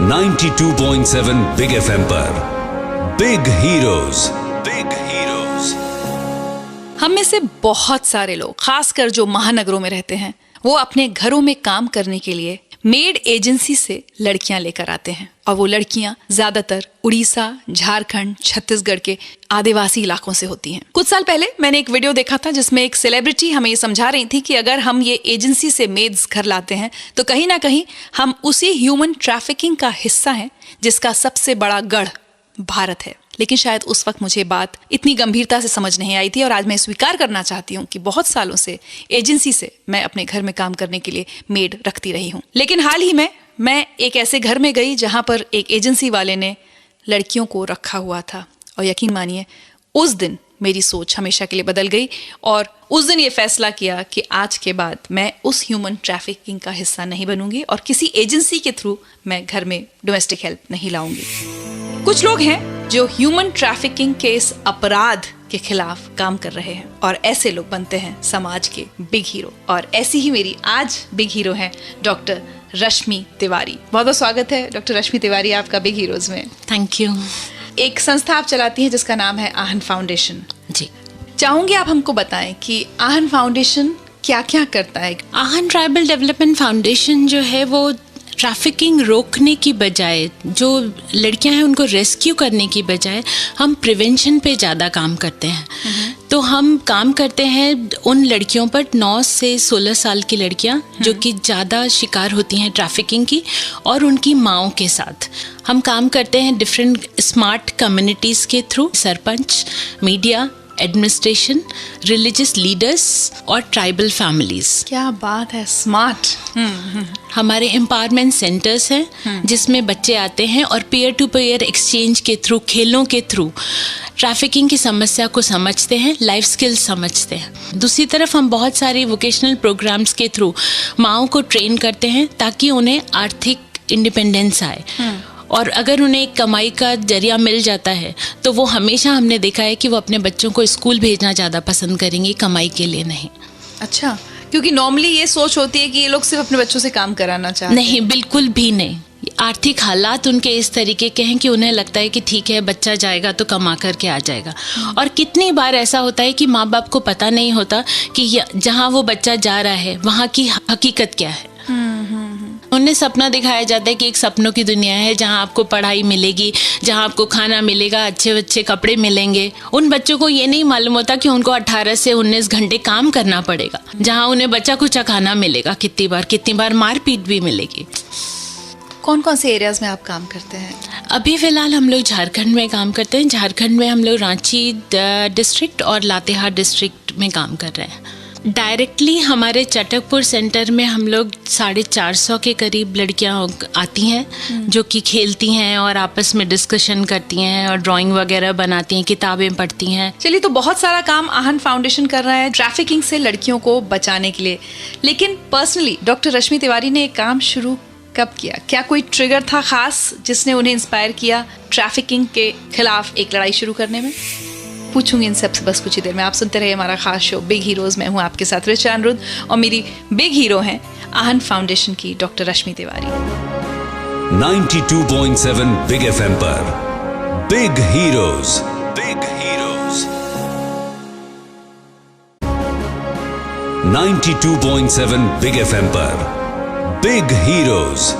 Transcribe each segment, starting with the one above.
92.7 big FM पर big heroes. हम में से बहुत सारे लोग, खासकर जो महानगरों में रहते हैं, वो अपने घरों में काम करने के लिए मेड एजेंसी से लड़कियां लेकर आते हैं। और वो लड़कियां ज्यादातर उड़ीसा, झारखंड, छत्तीसगढ़ के आदिवासी इलाकों से होती हैं। कुछ साल पहले मैंने एक वीडियो देखा था जिसमें एक सेलिब्रिटी हमें ये समझा रही थी कि अगर हम ये एजेंसी से मेड्स घर लाते हैं तो कहीं ना कहीं हम उसी ह्यूमन ट्रैफिकिंग का हिस्सा हैं जिसका सबसे बड़ा गढ़ भारत है। लेकिन शायद उस वक्त मुझे बात इतनी गंभीरता से समझ नहीं आई थी और आज मैं स्वीकार करना चाहती हूँ कि बहुत सालों से एजेंसी से मैं अपने घर में काम करने के लिए मेड रखती रही हूँ। लेकिन हाल ही में मैं एक ऐसे घर में गई जहाँ पर एक एजेंसी वाले ने लड़कियों को रखा हुआ था और यकीन मानिए उस दिन मेरी सोच हमेशा के लिए बदल गई और उस दिन ये फैसला किया कि आज के बाद मैं उस ह्यूमन ट्रैफिकिंग का हिस्सा नहीं बनूंगी और किसी एजेंसी के थ्रू मैं घर में डोमेस्टिक हेल्प नहीं लाऊंगी। कुछ लोग हैं जो ह्यूमन ट्रैफिकिंग के इस अपराध के खिलाफ काम कर रहे हैं और ऐसे लोग बनते हैं समाज के बिग हीरो। और ऐसी ही मेरी आज बिग हीरो हैं डॉक्टर रश्मि तिवारी। बहुत बहुत स्वागत है डॉक्टर रश्मि तिवारी आपका बिग हीरोज में। Thank you. एक संस्था आप चलाती हैं जिसका नाम है आहन फाउंडेशन। जी, चाहूंगी आप हमको बताएं कि आहन फाउंडेशन क्या क्या करता है। आहन ट्राइबल डेवलपमेंट फाउंडेशन जो है वो ट्रैफिकिंग रोकने की बजाय, जो लड़कियां हैं उनको रेस्क्यू करने की बजाय हम प्रिवेंशन पे ज़्यादा काम करते हैं। तो हम काम करते हैं उन लड़कियों पर 9 से 16 साल की लड़कियां जो कि ज़्यादा शिकार होती हैं ट्रैफिकिंग की, और उनकी माँओं के साथ हम काम करते हैं डिफरेंट स्मार्ट कम्युनिटीज़ के through. Sarpanch, media, administration, religious leaders और ट्राइबल फैमिलीज। क्या बात है, स्मार्ट। हमारे एम्पावरमेंट सेंटर्स हैं जिसमें बच्चे आते हैं और पीयर टू पीयर एक्सचेंज के थ्रू, खेलों के थ्रू ट्रैफिकिंग की समस्या को समझते हैं, लाइफ स्किल्स समझते हैं। दूसरी तरफ हम बहुत सारी वोकेशनल प्रोग्राम्स के थ्रू माँओं को ट्रेन करते हैं ताकि उन्हें आर्थिक इंडिपेंडेंस आए। और अगर उन्हें एक कमाई का जरिया मिल जाता है तो वो हमेशा, हमने देखा है कि वो अपने बच्चों को स्कूल भेजना ज़्यादा पसंद करेंगे, कमाई के लिए नहीं। अच्छा, क्योंकि नॉर्मली ये सोच होती है कि ये लोग सिर्फ अपने बच्चों से काम कराना चाहते हैं। नहीं, बिल्कुल भी नहीं। आर्थिक हालात उनके इस तरीके के हैं कि उन्हें लगता है कि ठीक है, बच्चा जाएगा तो कमा करके आ जाएगा। और कितनी बार ऐसा होता है कि माँ बाप को पता नहीं होता कि जहाँ वो बच्चा जा रहा है वहाँ की हकीकत क्या है। उन्हें सपना दिखाया जाता है कि एक सपनों की दुनिया है जहाँ आपको पढ़ाई मिलेगी, जहाँ आपको खाना मिलेगा, अच्छे अच्छे कपड़े मिलेंगे। उन बच्चों को ये नहीं मालूम होता कि उनको 18 से 19 घंटे काम करना पड़ेगा, जहाँ उन्हें बच्चा कुछ खाना मिलेगा, कितनी बार मारपीट भी मिलेगी। कौन कौन से एरियाज में आप काम करते हैं? अभी फ़िलहाल हम लोग झारखंड में काम करते हैं। झारखंड में हम लोग रांची डिस्ट्रिक्ट और लातेहार डिस्ट्रिक्ट में काम कर रहे हैं। डायरेक्टली हमारे चटकपुर सेंटर में हम लोग 450 के करीब लड़कियां आती हैं जो कि खेलती हैं और आपस में डिस्कशन करती हैं और ड्राइंग वगैरह बनाती हैं, किताबें पढ़ती हैं। चलिए, तो बहुत सारा काम आहन फाउंडेशन कर रहा है ट्रैफिकिंग से लड़कियों को बचाने के लिए। लेकिन पर्सनली डॉक्टर रश्मि तिवारी ने एक काम शुरू कब किया? क्या कोई ट्रिगर था खास जिसने उन्हें इंस्पायर किया ट्रैफिकिंग के खिलाफ एक लड़ाई शुरू करने में? पूछूंगी इन सबसे बस कुछ ही देर में। आप सुनते रहिए हमारा खास शो बिग हीरोज। मैं हूं आपके साथ ऋचा अनिरुद्ध और मेरी बिग हीरो हैं आहन फाउंडेशन की डॉक्टर रश्मि तिवारी। 92.7 बिग एफएम पर बिग हीरोज। 92.7 बिग एफएम पर बिग हीरोज।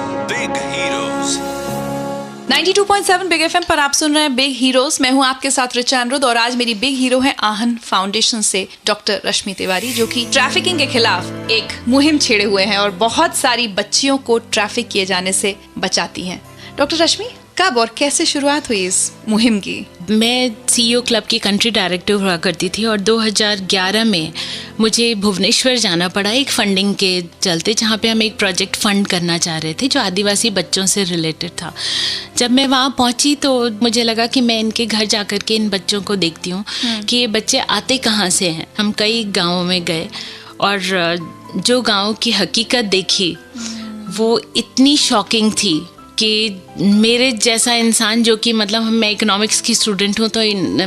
92.7 बिग एफएम पर आप सुन रहे हैं बिग हीरोज। मैं हूं आपके साथ ऋचा अनिरुद्ध और आज मेरी बिग हीरो है आहन फाउंडेशन से डॉक्टर रश्मि तिवारी, जो कि ट्रैफिकिंग के खिलाफ एक मुहिम छेड़े हुए हैं और बहुत सारी बच्चियों को ट्रैफिक किए जाने से बचाती हैं। डॉक्टर रश्मि, कब और कैसे शुरुआत हुई इस मुहिम की? मैं CEO क्लब की कंट्री डायरेक्टर हुआ करती थी और 2011 में मुझे भुवनेश्वर जाना पड़ा एक फंडिंग के चलते, जहाँ पे हम एक प्रोजेक्ट फंड करना चाह रहे थे जो आदिवासी बच्चों से रिलेटेड था। जब मैं वहाँ पहुँची तो मुझे लगा कि मैं इनके घर जा कर के इन बच्चों को देखती हूँ कि ये बच्चे आते कहाँ से हैं। हम कई गाँवों में गए और जो गाँव की हकीकत देखी वो इतनी शॉकिंग थी कि मेरे जैसा इंसान, जो कि मतलब मैं इकोनॉमिक्स की स्टूडेंट हूँ, तो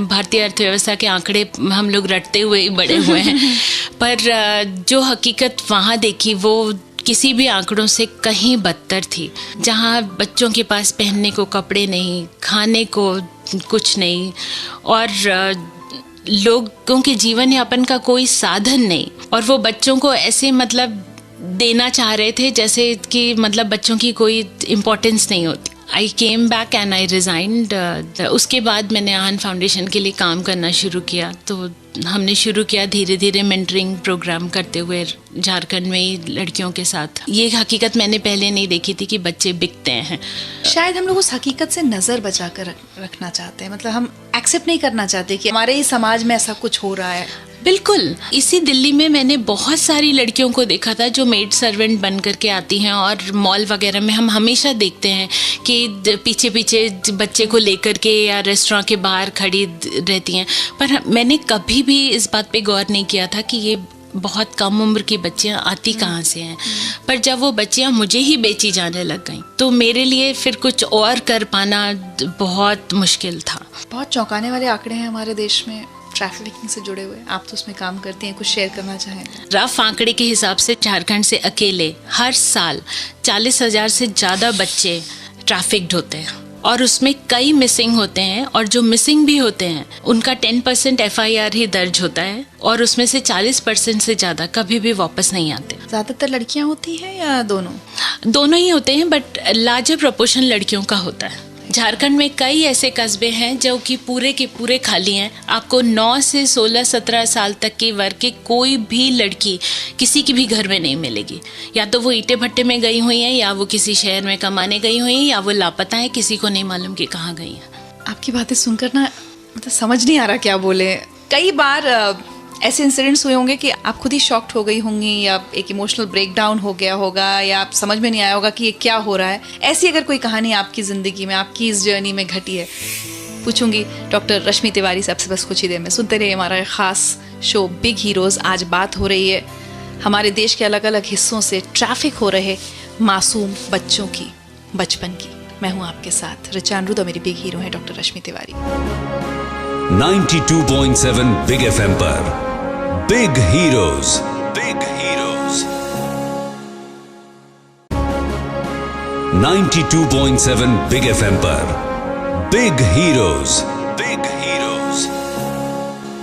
भारतीय अर्थव्यवस्था के आंकड़े हम लोग रटते हुए ही बड़े हुए हैं, पर जो हकीकत वहाँ देखी वो किसी भी आंकड़ों से कहीं बदतर थी, जहाँ बच्चों के पास पहनने को कपड़े नहीं, खाने को कुछ नहीं, और लोगों के जीवन यापन का कोई साधन नहीं, और वो बच्चों को ऐसे मतलब देना चाह रहे थे जैसे कि मतलब बच्चों की कोई इम्पोर्टेंस नहीं होती। I came back and I resigned. उसके बाद मैंने आहन फाउंडेशन के लिए काम करना शुरू किया। तो हमने शुरू किया धीरे धीरे मेंटरिंग प्रोग्राम करते हुए झारखंड में ही लड़कियों के साथ। ये हकीकत मैंने पहले नहीं देखी थी कि बच्चे बिकते हैं। शायद हम लोग उस हकीकत से नज़र बचा कर रखना चाहते हैं, मतलब हम एक्सेप्ट नहीं करना चाहते कि हमारे ही समाज में ऐसा कुछ हो रहा है। बिल्कुल। इसी दिल्ली में मैंने बहुत सारी लड़कियों को देखा था जो मेड सर्वेंट बन करके आती हैं, और मॉल वगैरह में हम हमेशा देखते हैं कि पीछे पीछे बच्चे को लेकर के या रेस्टोरेंट के बाहर खड़ी रहती हैं। पर मैंने कभी भी इस बात पे गौर नहीं किया था कि ये बहुत कम उम्र की बच्चियां आती कहाँ से हैं। पर जब वो बच्चियां मुझे ही बेची जाने लग गईं तो मेरे लिए फिर कुछ और कर पाना बहुत मुश्किल था। बहुत चौंकाने वाले आंकड़े हैं हमारे देश में ट्रैफिकिंग से जुड़े हुए। आप तो उसमें काम करती हैं, कुछ शेयर करना चाहें? रफ आंकड़े के हिसाब से झारखंड से अकेले हर साल 40,000 से ज़्यादा बच्चे ट्रैफिक्ड होते हैं, और उसमें कई मिसिंग होते हैं, और जो मिसिंग भी होते हैं उनका 10% FIR ही दर्ज होता है, और उसमें से 40% से ज़्यादा कभी भी वापस नहीं आते। ज़्यादातर लड़कियां होती हैं या दोनों? दोनों ही होते हैं, बट लार्जर प्रोपोर्शन लड़कियों का होता है। झारखंड में कई ऐसे कस्बे हैं जो कि पूरे के पूरे खाली हैं। आपको 9 से 16-17 साल तक की वर्ग की कोई भी लड़की किसी की भी घर में नहीं मिलेगी। या तो वो ईंटे भट्टे में गई हुई हैं, या वो किसी शहर में कमाने गई हुई हैं, या वो लापता है, किसी को नहीं मालूम कि कहाँ गई हैं। आपकी बातें सुनकर ना मतलब समझ नहीं आ रहा क्या बोले। कई बार ऐसे इंसिडेंट्स हुए होंगे कि आप खुद ही शॉक्ड हो गई होंगी, या एक इमोशनल ब्रेकडाउन हो गया होगा, या आप समझ में नहीं आया होगा कि ये क्या हो रहा है। ऐसी अगर कोई कहानी आपकी ज़िंदगी में, आपकी इस जर्नी में घटी है, पूछूंगी डॉक्टर रश्मि तिवारी से आपसे बस कुछ ही देर में। सुनते रहिए हमारा खास शो बिग हीरोज़। आज बात हो रही है हमारे देश के अलग अलग हिस्सों से ट्रैफिक हो रहे मासूम बच्चों की, बचपन की। मैं हूँ आपके साथ ऋचा अनिरुद्ध, और मेरी बिग हीरो है डॉक्टर रश्मि तिवारी। 92.7 बिग FM पर big heroes. Big heroes 92.7 big FM पर big heroes. Big heroes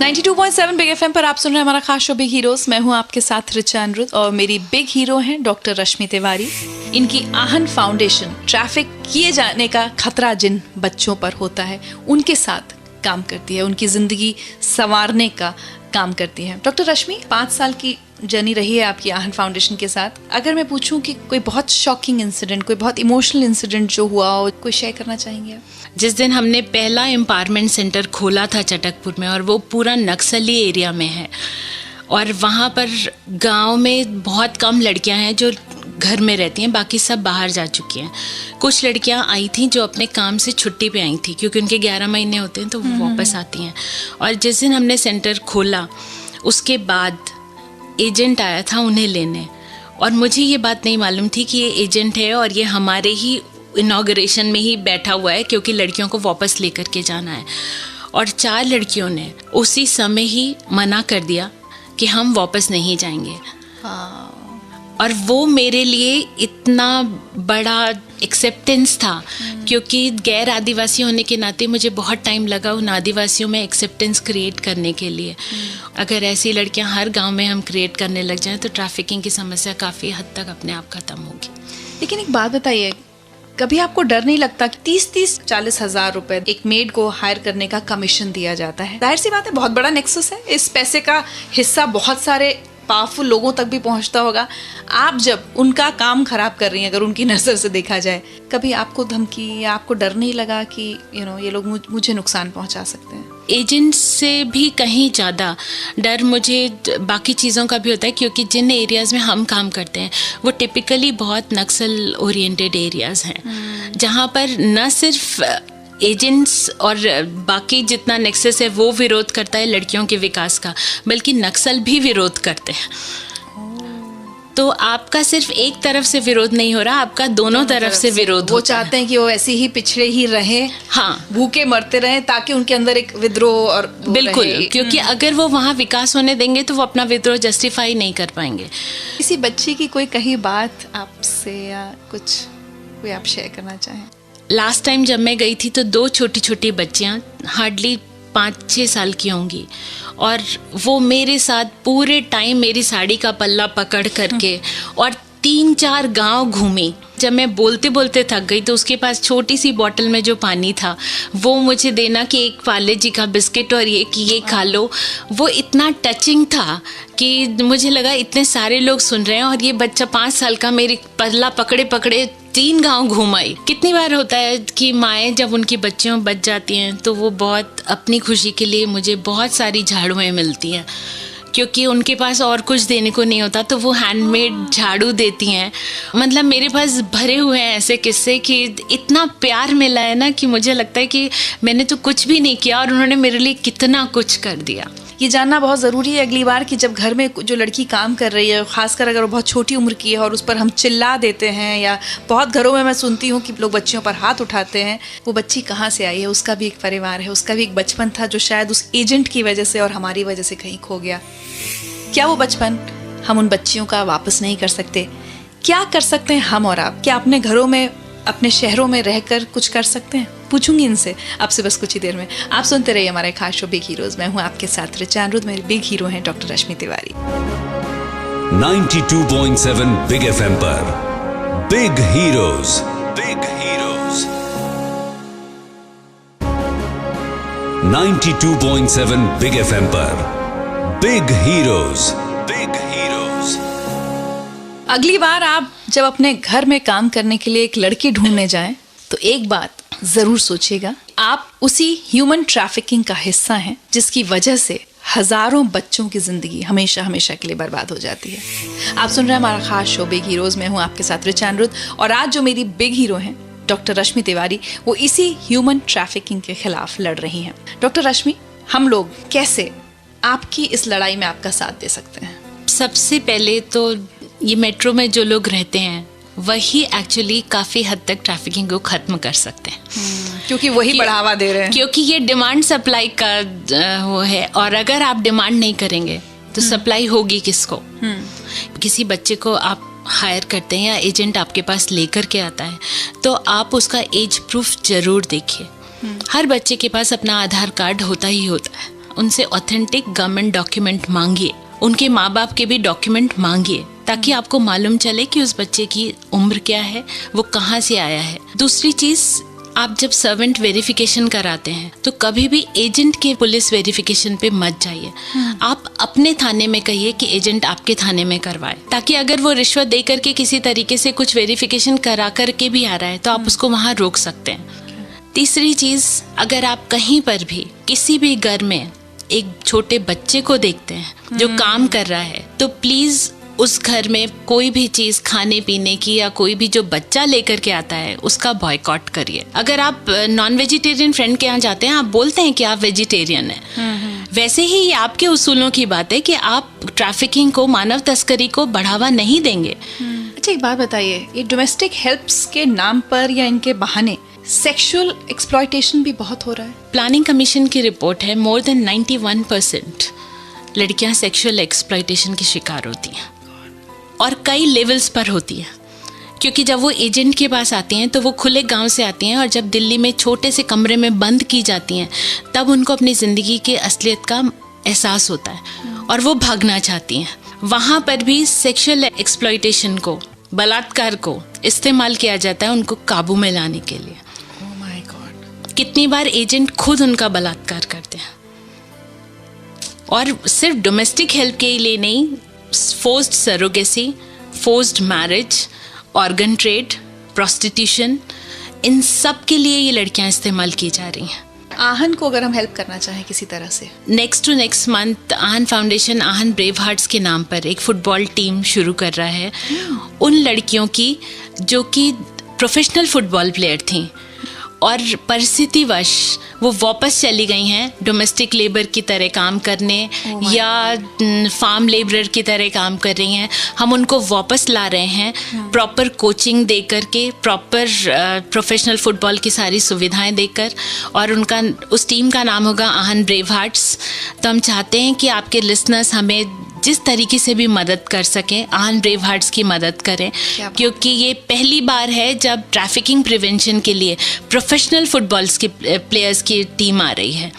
92.7 big FM पर आप सुन रहे हैं हमारा खास शो बिग हीरोज। मैं हूं आपके साथ ऋचा अनिरुद्ध, और मेरी बिग हीरो हैं डॉक्टर रश्मि तिवारी। इनकी आहन फाउंडेशन ट्रैफिक किए जाने का खतरा जिन बच्चों पर होता है उनके साथ काम करती है, उनकी ज़िंदगी संवारने का काम करती हैं। डॉक्टर रश्मि, 5 साल की जर्नी रही है आपकी आहन फाउंडेशन के साथ। अगर मैं पूछूं कि कोई बहुत शॉकिंग इंसिडेंट, कोई बहुत इमोशनल इंसिडेंट जो हुआ हो, कोई शेयर करना चाहेंगे आप? जिस दिन हमने पहला एम्पावरमेंट सेंटर खोला था चटकपुर में, और वो पूरा नक्सली एरिया में है, और वहाँ पर गांव में बहुत कम लड़कियां हैं जो घर में रहती हैं, बाकी सब बाहर जा चुकी हैं। कुछ लड़कियां आई थी जो अपने काम से छुट्टी पे आई थी, क्योंकि उनके 11 महीने होते हैं तो वो वापस आती हैं। और जिस दिन हमने सेंटर खोला उसके बाद एजेंट आया था उन्हें लेने, और मुझे ये बात नहीं मालूम थी कि ये एजेंट है और ये हमारे ही इनॉग्रेशन में ही बैठा हुआ है, क्योंकि लड़कियों को वापस लेकर के जाना है। और 4 लड़कियों ने उसी समय ही मना कर दिया कि हम वापस नहीं जाएंगे। और वो मेरे लिए इतना बड़ा एक्सेप्टेंस था, क्योंकि गैर आदिवासी होने के नाते मुझे बहुत टाइम लगा उन आदिवासियों में एक्सेप्टेंस क्रिएट करने के लिए। अगर ऐसी लड़कियां हर गांव में हम क्रिएट करने लग जाएं तो ट्रैफिकिंग की समस्या काफ़ी हद तक अपने आप ख़त्म होगी। लेकिन एक बात बताइए, कभी आपको डर नहीं लगता कि 30-40 हज़ार रुपए एक मेड को हायर करने का कमीशन दिया जाता है? जाहिर सी बात है, बहुत बड़ा नेक्सस है, इस पैसे का हिस्सा बहुत सारे पावरफुल लोगों तक भी पहुंचता होगा। आप जब उनका काम खराब कर रही हैं, अगर उनकी नज़र से देखा जाए, कभी आपको धमकी या आपको डर नहीं लगा कि ये लोग मुझे नुकसान पहुंचा सकते हैं? एजेंट्स से भी कहीं ज़्यादा डर मुझे बाकी चीज़ों का भी होता है, क्योंकि जिन एरियाज़ में हम काम करते हैं वो टिपिकली बहुत नक्सल ओरिएंटेड एरियाज़ हैं, जहाँ पर न सिर्फ एजेंट्स और बाकी जितना नेक्सस है वो विरोध करता है लड़कियों के विकास का, बल्कि नक्सल भी विरोध करते हैं। तो आपका सिर्फ एक तरफ से विरोध नहीं हो रहा, आपका दोनों तरफ से विरोध वो होता है। चाहते हैं कि वो ऐसे ही पिछड़े ही रहे, हाँ, भूखे मरते रहे, ताकि उनके अंदर एक विद्रोह और वो बिल्कुल, रहे। क्योंकि अगर वो वहाँ विकास होने देंगे तो वो अपना विद्रोह जस्टिफाई नहीं कर पाएंगे। किसी बच्ची की कोई कही बात आपसे या कुछ कोई आप शेयर करना चाहें? लास्ट टाइम जब मैं गई थी तो 2 छोटी छोटी बच्चियाँ हार्डली 5-6 साल की होंगी, और वो मेरे साथ पूरे टाइम मेरी साड़ी का पल्ला पकड़ करके और 3-4 गांव घूमी। जब मैं बोलते बोलते थक गई तो उसके पास छोटी सी बॉटल में जो पानी था वो मुझे देना कि एक पार्ले जी का बिस्किट और ये खा लो। वो इतना टचिंग था कि मुझे लगा इतने सारे लोग सुन रहे हैं और ये बच्चा 5 साल का मेरी पल्ला पकड़े पकड़े 3 गांव घुमाई। कितनी बार होता है कि माएँ जब उनकी बच्चियों बच जाती हैं तो वो बहुत अपनी खुशी के लिए मुझे बहुत सारी झाड़ुएँ मिलती हैं, क्योंकि उनके पास और कुछ देने को नहीं होता तो वो हैंडमेड झाड़ू देती हैं। मतलब मेरे पास भरे हुए हैं ऐसे किस्से कि इतना प्यार मिला है ना कि मुझे लगता है कि मैंने तो कुछ भी नहीं किया और उन्होंने मेरे लिए कितना कुछ कर दिया। ये जानना बहुत ज़रूरी है अगली बार कि जब घर में जो लड़की काम कर रही है, खासकर अगर वो बहुत छोटी उम्र की है और उस पर हम चिल्ला देते हैं, या बहुत घरों में मैं सुनती हूँ कि लोग बच्चियों पर हाथ उठाते हैं, वो बच्ची कहाँ से आई है, उसका भी एक परिवार है, उसका भी एक बचपन था जो शायद उस एजेंट की वजह से और हमारी वजह से कहीं खो गया। क्या वो बचपन हम उन बच्चियों का वापस नहीं कर सकते? क्या कर सकते हैं हम और आप? क्या अपने घरों में, अपने शहरों में रहकर कुछ कर सकते हैं? पूछूंगी इनसे आपसे बस कुछ ही देर में। आप सुनते रहिए हमारे खास शो बिग हीरोज। मैं हूं आपके साथ ऋचा अनिरुद्ध। मेरे बिग हीरो हैं डॉक्टर रश्मि तिवारी। 92.7 बिग FM पर big heroes, big heroes. 92.7 big FM पर बिग हीरोज, बिग हीरोज। अगली बार आप जब अपने घर में काम करने के लिए एक लड़की ढूंढने जाएं तो एक बात जरूर सोचिएगा, आप उसी ह्यूमन ट्रैफिकिंग का हिस्सा हैं जिसकी वजह से हजारों बच्चों की जिंदगी हमेशा हमेशा के लिए बर्बाद हो जाती है। आप सुन रहे हैं हमारा खास शो बिग हीरोज। मैं हूं आपके साथ ऋचा अनिरुद्ध, और आज जो मेरी बिग हीरो हैं डॉक्टर रश्मि तिवारी, वो इसी ह्यूमन ट्रैफिकिंग के खिलाफ लड़ रही हैं। डॉक्टर रश्मि, हम लोग कैसे आपकी इस लड़ाई में आपका साथ दे सकते हैं? सबसे पहले तो ये मेट्रो में जो लोग रहते हैं वही एक्चुअली काफ़ी हद तक ट्रैफिकिंग को ख़त्म कर सकते हैं, क्योंकि वही बढ़ावा दे रहे हैं। क्योंकि ये डिमांड सप्लाई का वो है, और अगर आप डिमांड नहीं करेंगे तो सप्लाई होगी किसको? किसी बच्चे को आप हायर करते हैं या एजेंट आपके पास लेकर के आता है तो आप उसका एज प्रूफ जरूर देखिए। हर बच्चे के पास अपना आधार कार्ड होता ही होता है। उनसे ऑथेंटिक गवर्नमेंट डॉक्यूमेंट मांगिए, उनके माँ बाप के भी डॉक्यूमेंट मांगिए, ताकि आपको मालूम चले कि उस बच्चे की उम्र क्या है, वो कहाँ से आया है। दूसरी चीज़, आप जब सर्वेंट वेरिफिकेशन कराते हैं तो कभी भी एजेंट के पुलिस वेरिफिकेशन पे मत जाइए। आप अपने थाने में कहिए कि एजेंट आपके थाने में करवाए, ताकि अगर वो रिश्वत दे करके किसी तरीके से कुछ वेरिफिकेशन करा करके भी आ रहा है तो आप उसको वहाँ रोक सकते हैं। तीसरी चीज़, अगर आप कहीं पर भी किसी भी घर में एक छोटे बच्चे को देखते हैं जो काम कर रहा है तो प्लीज़ उस घर में कोई भी चीज़ खाने पीने की या कोई भी जो बच्चा लेकर के आता है उसका बॉयकॉट करिए। अगर आप नॉन वेजिटेरियन फ्रेंड के यहाँ जाते हैं, आप बोलते हैं कि आप वेजिटेरियन हैं, वैसे ही ये आपके उसूलों की बात है कि आप ट्रैफिकिंग को, मानव तस्करी को बढ़ावा नहीं देंगे। अच्छा, एक बात बताइए, ये डोमेस्टिक हेल्प्स के नाम पर या इनके बहाने सेक्सुअल एक्सप्लॉयटेशन भी बहुत हो रहा है। प्लानिंग कमीशन की रिपोर्ट है, मोर देन 91% लड़कियां सेक्सुअल एक्सप्लॉयटेशन की शिकार होती हैं, और कई लेवल्स पर होती है। क्योंकि जब वो एजेंट के पास आती हैं तो वो खुले गांव से आती हैं, और जब दिल्ली में छोटे से कमरे में बंद की जाती हैं तब उनको अपनी ज़िंदगी के असलियत का एहसास होता है और वो भागना चाहती हैं। वहाँ पर भी सेक्सुअल एक्सप्लॉयटेशन को, बलात्कार को इस्तेमाल किया जाता है उनको काबू में लाने के लिए। Oh my God! कितनी बार एजेंट खुद उनका बलात्कार करते हैं, और सिर्फ डोमेस्टिक हेल्प के लिए नहीं, forced surrogacy, forced marriage, organ trade, prostitution, इन सब के लिए ये लड़कियां इस्तेमाल की जा रही हैं। आहन को अगर हम हेल्प करना चाहें किसी तरह से, next to next month Aahan foundation Aahan brave hearts के नाम पर एक फुटबॉल टीम शुरू कर रहा है उन लड़कियों की जो कि प्रोफेशनल फुटबॉल प्लेयर थीं और परिस्थितिवश वो वापस चली गई हैं डोमेस्टिक लेबर की तरह काम करने या फार्म लेबरर की तरह काम कर रही हैं, हम उनको वापस ला रहे हैं प्रॉपर कोचिंग दे करके, प्रॉपर प्रोफेशनल फुटबॉल की सारी सुविधाएं देकर, और उनका उस टीम का नाम होगा आहन ब्रेव हार्ट्स। तो हम चाहते हैं कि आपके लिसनर्स हमें जिस तरीके से भी मदद कर सकें, आहन ब्रेव हार्ट्स की मदद करें, क्योंकि ये पहली बार है जब ट्रैफिकिंग प्रिवेंशन के लिए प्रोफेशनल फुटबॉल्स की प्लेयर्स की टीम आ रही है।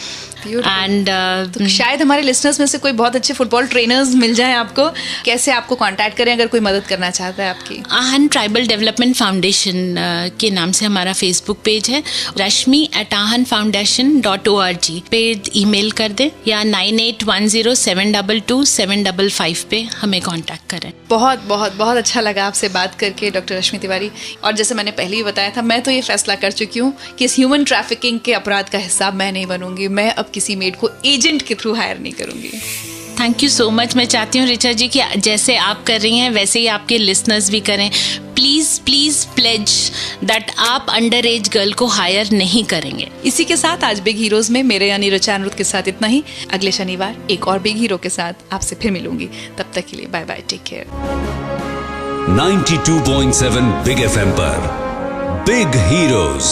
एंड तो शायद हमारे लिसनर्स में से कोई बहुत अच्छे फुटबॉल ट्रेनर्स मिल जाएं आपको। कैसे आपको कांटेक्ट करें अगर कोई मदद करना चाहता है आपकी? आहन ट्राइबल डेवलपमेंट फाउंडेशन के नाम से हमारा फेसबुक पेज है, rashmi@ahanfoundation.org पे ईमेल कर दें या 9810722755 पे हमें कांटेक्ट करें। बहुत बहुत बहुत अच्छा लगा आपसे बात करके डॉक्टर रश्मि तिवारी। और जैसे मैंने पहले ही बताया था, मैं तो ये फैसला कर चुकी हूँ कि इस ह्यूमन ट्रैफिकिंग के अपराध का हिस्सा मैं नहीं बनूंगी। मैं अब किसी मेड को एजेंट के थ्रू हायर नहीं करूंगी। Thank you so much. मैं चाहती हूँ ऋचा जी कि जैसे आप कर रही हैं वैसे ही आपके लिसनर्स भी करें। प्लीज़ प्लीज़ प्लेज दैट आप अंडर एज गर्ल को हायर नहीं करेंगे। इसी के साथ आज बिग हीरोज में मेरे यानी ऋचा अनिरुद्ध के साथ इतना ही। अगले शनिवार एक और बिग हीरो के साथ आपसे फिर मिलूंगी। तब तक के लिए bye bye, take care. 92.7 big FM पर बिग हीरोज।